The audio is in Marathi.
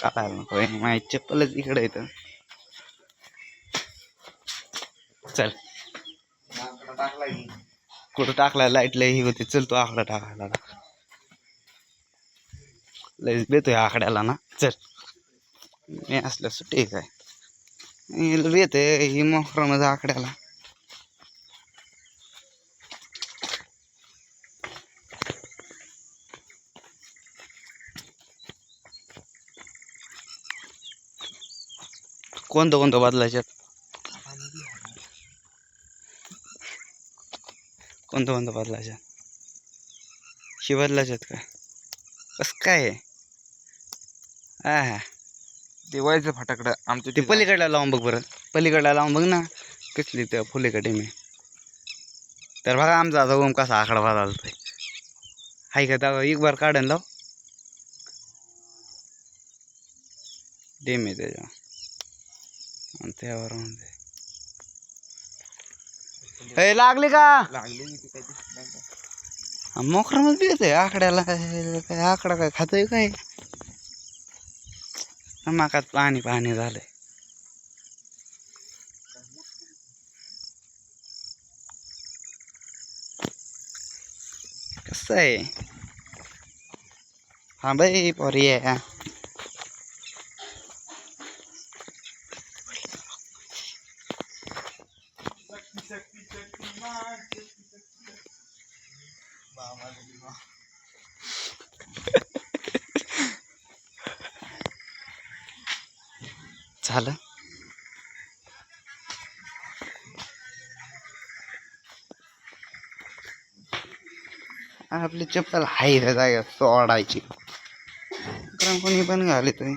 काढायला नको माझी चप्पलच इकडे येतं. चल कुठं टाकलाय लाईट लय ही होती. चल तू आकडा टाकायला लयच बेतोय आकड्याला ना. चल मी असल्या सुट्टी काय येते ही मोकरा माझा आकड्याला. कोणतं कोणतं बदलायच्यात कोणतं कोणतं बदलायच्यात शी बदलायच्यात काय कसं काय हा दिवाळीचं फटाकडं आमच्या ते पलीकडला लावून बघ बरं. पलीकडला लावून बघ ना कसली त्या फुलेकडे मी तर बघा आमचा आता ओम कसा आकडा बदलतोय. हाय का दादा एक बार काढून लाव डेम आहे त्याच्या आणि त्यावर हे लागले का लागली मोकरामध्ये येते आकड्याला. काय आकडा काय खातोय काय माकात पाणी पाणी झालंय. कसं आहे हा बाई पोरी आहे. झालं आपली चप्पल हाय रे जागा सोडायची कोणी पण घाले तुम्ही.